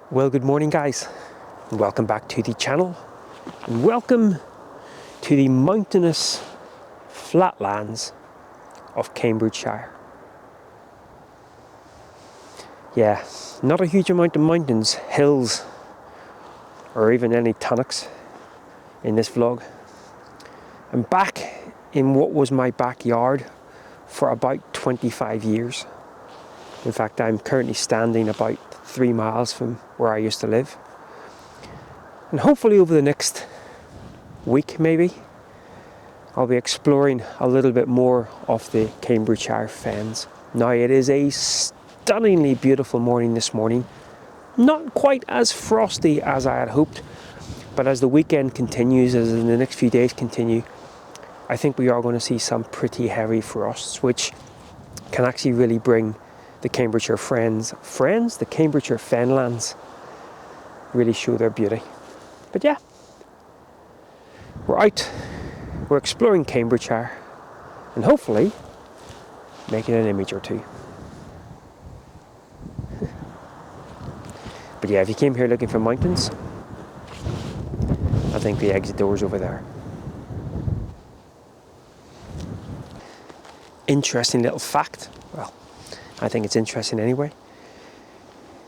Well, good morning guys, and welcome back to the channel, and welcome to the mountainous flatlands of Cambridgeshire. Yeah, not a huge amount of mountains, hills, or even any tunnocks in this vlog. I'm back in what was my backyard for about 25 years. In fact, I'm currently standing about 3 miles from where I used to live. And hopefully over the next week maybe, I'll be exploring a little bit more of the Cambridgeshire Fens. Now it is a stunningly beautiful morning this morning. Not quite as frosty as I had hoped, but as the weekend continues, as the next few days continue, I think we are going to see some pretty heavy frosts, which can actually really bring the Cambridgeshire the Cambridgeshire Fenlands really show their beauty. But yeah, we're out, we're exploring Cambridgeshire, and hopefully making an image or two. But yeah, if you came here looking for mountains, I think the exit door is over there. Interesting little fact, well, I think it's interesting anyway.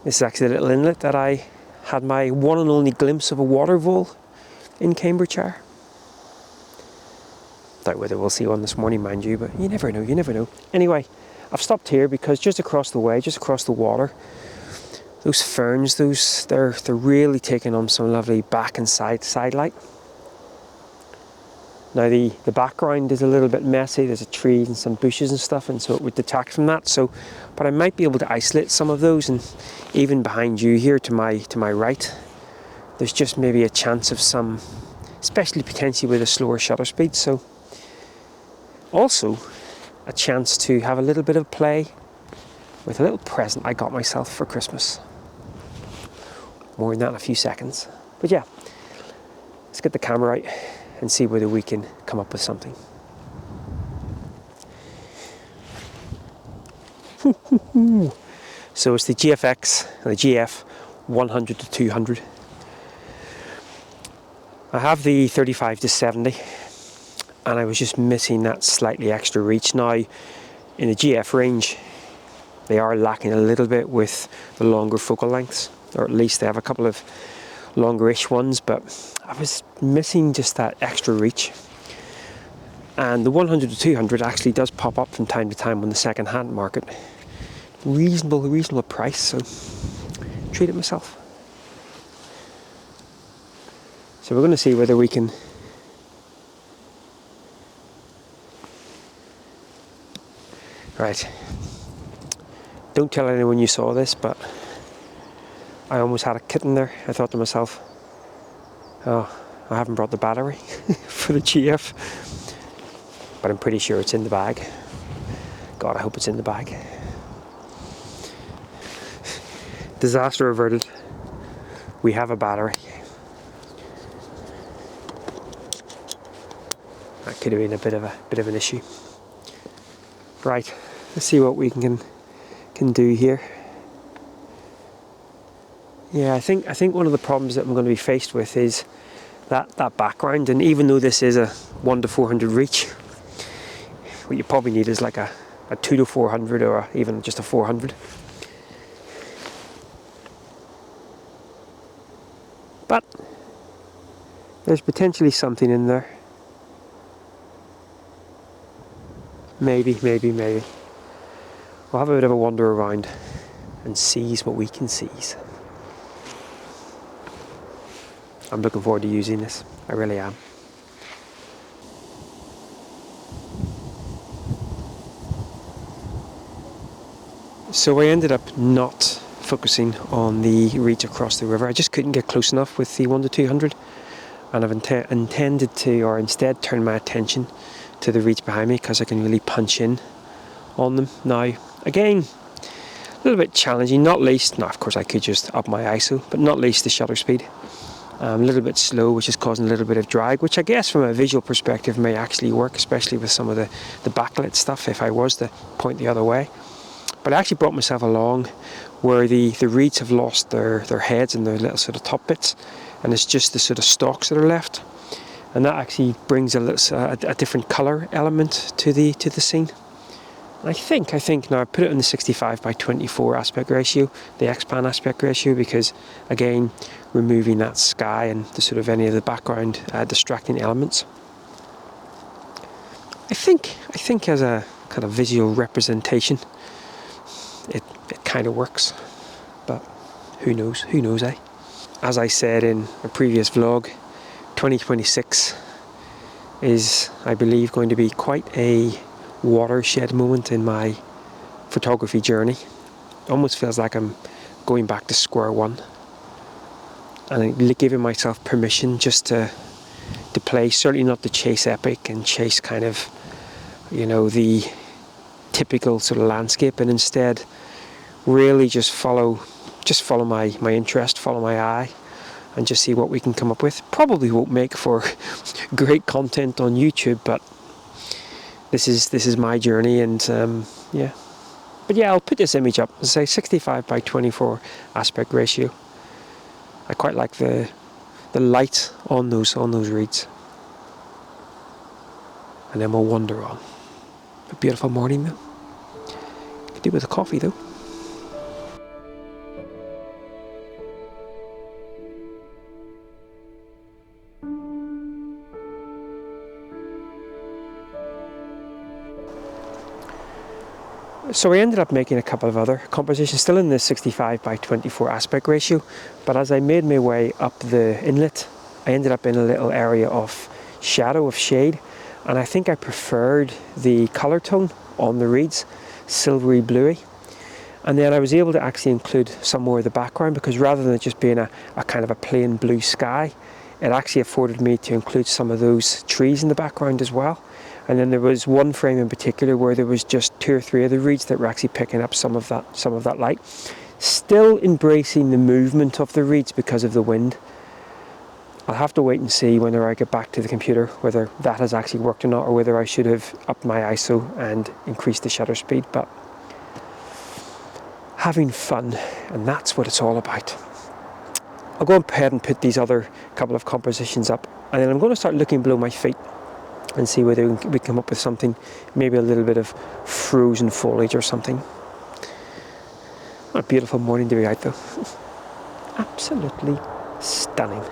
This is actually a little inlet that I had my one and only glimpse of a watervole in Cambridgeshire. Doubt whether we'll see one this morning, mind you, but you never know, you never know. Anyway, I've stopped here because just across the way, just across the water, those ferns, they're really taking on some lovely back and side light. Now the background is a little bit messy, there's a trees and some bushes and stuff, and so it would detract from that. So, but I might be able to isolate some of those, and even behind you here to my right, there's just maybe a chance of some, especially potentially with a slower shutter speed. So also a chance to have a little bit of play with a little present I got myself for Christmas. More on that in a few seconds. But yeah, let's get the camera out and see whether we can come up with something. So it's the GF 100 to 200. I have the 35 to 70, and I was just missing that slightly extra reach. Now, in the GF range, they are lacking a little bit with the longer focal lengths, or at least they have a couple of longer-ish ones, but I was missing just that extra reach. And the 100 to 200 actually does pop up from time to time on the second-hand market. Reasonable price, so treat it myself. So we're going to see whether we can right. Don't tell anyone you saw this, but I almost had a kitten there. I thought to myself, oh, I haven't brought the battery for the GF, but I'm pretty sure it's in the bag. God, I hope it's in the bag. Disaster averted. We have a battery. That could have been a bit of an issue. Right, let's see what we can do here. Yeah, I think one of the problems that I'm going to be faced with is that background, and even though this is a 1 to 400 reach, what you probably need is like a 2 to 400 or even just a 400. But there's potentially something in there. Maybe. We'll have a bit of a wander around and seize what we can seize. I'm looking forward to using this. I really am. So I ended up not focusing on the reach across the river. I just couldn't get close enough with the 1 to 200, and I've intended to, or instead turn my attention to the reach behind me, because I can really punch in on them. Now, again, a little bit challenging, not least, now of course I could just up my ISO, but not least the shutter speed. A little bit slow, which is causing a little bit of drag, which I guess from a visual perspective may actually work, especially with some of the backlit stuff if I was to point the other way. But I actually brought myself along where the reeds have lost their heads and their little sort of top bits, and it's just the sort of stalks that are left, and that actually brings a different colour element to the scene. I think now I put it in the 65:24 aspect ratio, the X-pan aspect ratio, because again, removing that sky and the sort of any of the background distracting elements. I think as a kind of visual representation, it kind of works, but who knows, eh? As I said in a previous vlog, 2026 is, I believe, going to be quite a watershed moment in my photography journey. It almost feels like I'm going back to square one, and giving myself permission just to play, certainly not to chase epic and chase kind of, the typical sort of landscape, and instead really just follow my interest, follow my eye, and just see what we can come up with. Probably won't make for great content on YouTube, but this is my journey, and yeah. But yeah, I'll put this image up. Let's say 65:24 aspect ratio. I quite like the light on those reeds, and then we'll wander on. A beautiful morning though. Could do with a coffee though. So I ended up making a couple of other compositions, still in the 65:24 aspect ratio, but as I made my way up the inlet, I ended up in a little area of shadow, of shade, and I think I preferred the colour tone on the reeds, silvery bluey. And then I was able to actually include some more of the background, because rather than it just being a kind of a plain blue sky, it actually afforded me to include some of those trees in the background as well. And then there was one frame in particular where there was just 2 or 3 of the reeds that were actually picking up some of that light. Still embracing the movement of the reeds because of the wind. I'll have to wait and see whenever I get back to the computer whether that has actually worked or not, or whether I should have upped my ISO and increased the shutter speed. But having fun, and that's what it's all about. I'll go ahead and put these other couple of compositions up, and then I'm going to start looking below my feet and see whether we can come up with something, maybe a little bit of frozen foliage or something. What a beautiful morning to be out though. Absolutely stunning.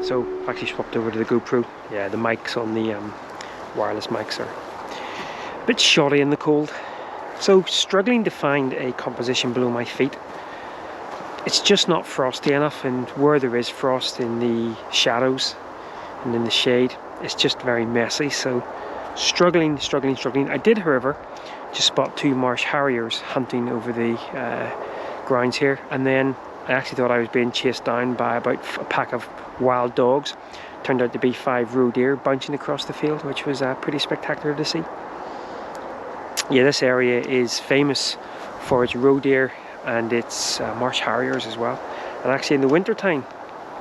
So I've actually swapped over to the GoPro. Yeah, the mics on the wireless mics are a bit shoddy in the cold. So struggling to find a composition below my feet. It's just not frosty enough, and where there is frost in the shadows and in the shade, it's just very messy. So struggling. I did, however, just spot 2 marsh harriers hunting over the grounds here, and then I actually thought I was being chased down by about a pack of wild dogs. Turned out to be 5 roe deer bouncing across the field, which was pretty spectacular to see. Yeah, this area is famous for its roe deer and its marsh harriers as well. And actually in the winter time,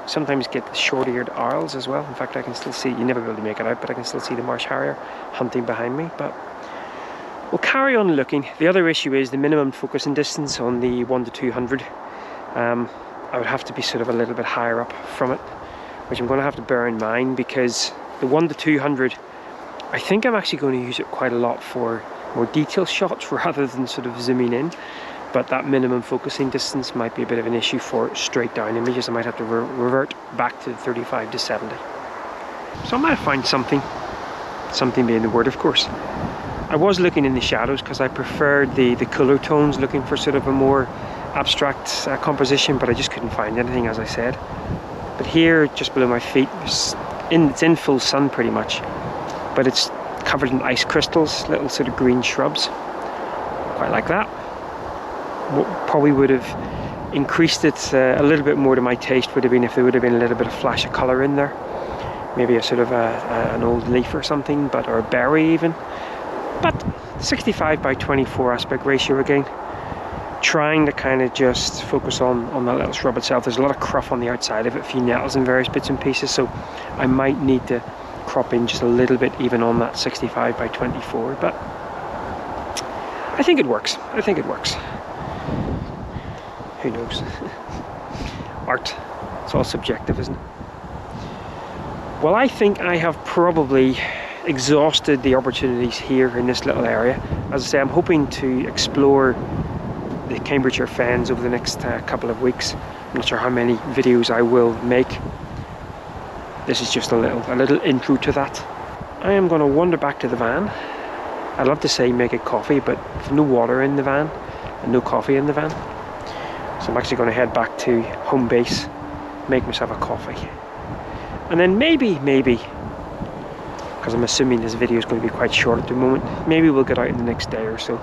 sometimes get the short-eared owls as well. In fact, I can still see, you never be able to make it out, but I can still see the marsh harrier hunting behind me. But we'll carry on looking. The other issue is the minimum focusing distance on the 1 to 200. I would have to be sort of a little bit higher up from it, which I'm going to have to bear in mind, because the 1 to 200, I think I'm actually going to use it quite a lot for more detail shots rather than sort of zooming in. But that minimum focusing distance might be a bit of an issue for straight down images. I might have to revert back to 35 to 70. So I might find something being the word, of course. I was looking in the shadows because I preferred the colour tones, looking for sort of a more abstract composition, but I just couldn't find anything, as I said. But here, just below my feet, it's in full sun pretty much, but it's covered in ice crystals, little sort of green shrubs. Quite like that. probably would have increased it a little bit more to my taste would have been if there would have been a little bit of flash of colour in there. Maybe a sort of an old leaf or something, or a berry even. But 65 by 24 aspect ratio again. Trying to kind of just focus on that little shrub itself. There's a lot of cruff on the outside of it, a few nettles in various bits and pieces, so I might need to crop in just a little bit even on that 65 by 24, but I think it works. I think it works. Who knows? Art, it's all subjective, isn't it? Well, I think I have probably exhausted the opportunities here in this little area. As I say, I'm hoping to explore the Cambridgeshire Fens over the next couple of weeks. I'm not sure how many videos I will make. This is just a little intro to that. I am going to wander back to the van. I'd love to say make a coffee, but there's no water in the van and no coffee in the van. So I'm actually going to head back to home base, make myself a coffee. And then maybe, because I'm assuming this video is going to be quite short at the moment, maybe we'll get out in the next day or so,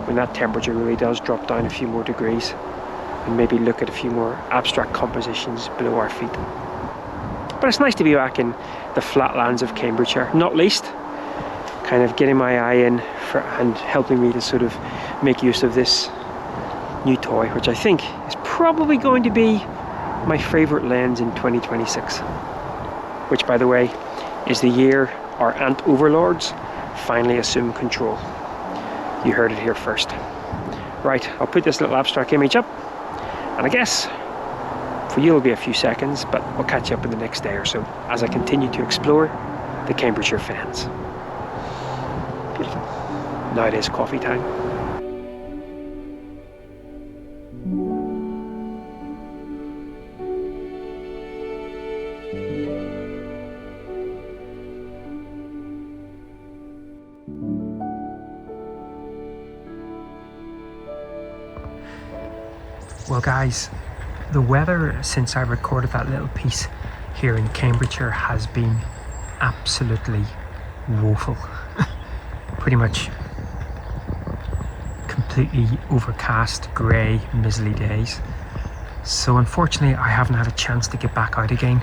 when that temperature really does drop down a few more degrees, and maybe look at a few more abstract compositions below our feet. But it's nice to be back in the flatlands of Cambridgeshire, not least kind of getting my eye in and helping me to sort of make use of this new toy, which I think is probably going to be my favourite lens in 2026, which, by the way, is the year our ant overlords finally assume control. You heard it here first. Right, I'll put this little abstract image up, and I guess for you it'll be a few seconds, but we'll catch you up in the next day or so as I continue to explore the Cambridgeshire Fens. Beautiful. Now it is coffee time. Well guys, the weather since I recorded that little piece here in Cambridgeshire has been absolutely woeful. Pretty much completely overcast, grey, miserly days. So unfortunately I haven't had a chance to get back out again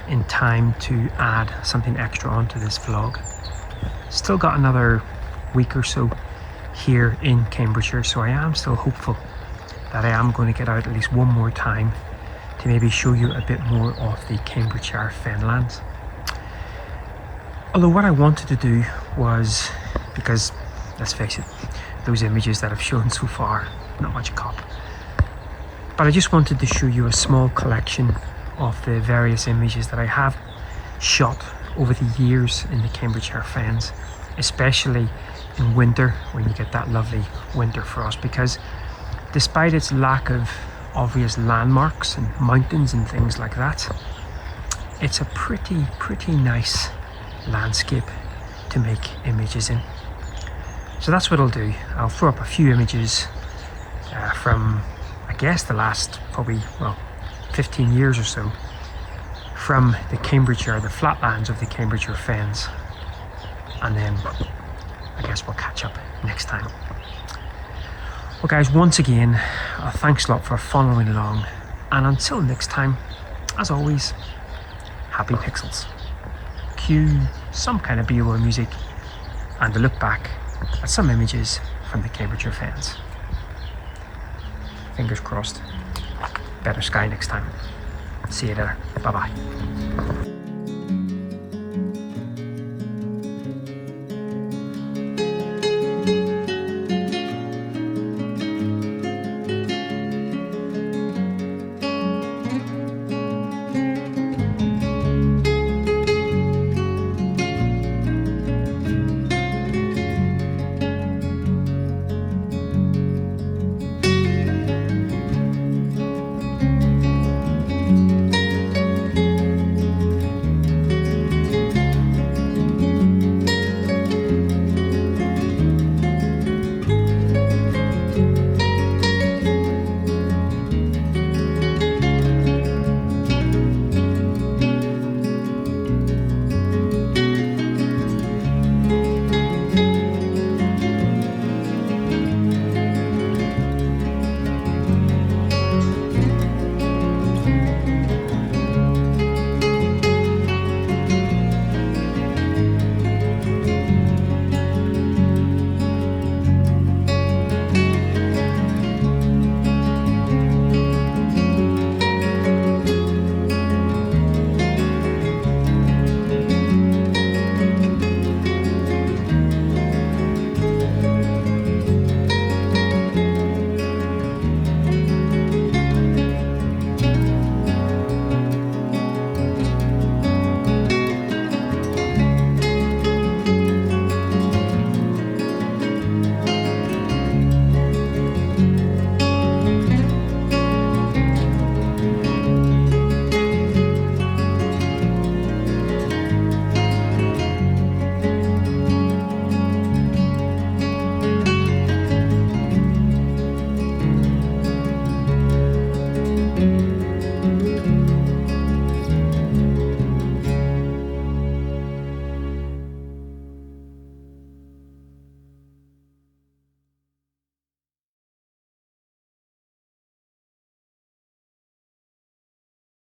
in time to add something extra onto this vlog. Still got another week or so here in Cambridgeshire, so I am still hopeful that I am going to get out at least one more time to maybe show you a bit more of the Cambridgeshire Fenlands. Although what I wanted to do was, because let's face it, those images that I've shown so far, not much cop. But I just wanted to show you a small collection of the various images that I have shot over the years in the Cambridgeshire Fens, especially in winter when you get that lovely winter frost, because despite its lack of obvious landmarks and mountains and things like that, it's a pretty nice landscape to make images in. So that's what I'll do. I'll throw up a few images from, I guess, the last probably, 15 years or so, from the Cambridgeshire, the flatlands of the Cambridgeshire Fens. And then I guess we'll catch up next time. Well guys, once again, thanks a lot for following along, and until next time, as always, happy pixels. Cue some kind of B-roll music and a look back at some images from the Cambridgeshire Fens. Fingers crossed, better sky next time. See you there, bye bye.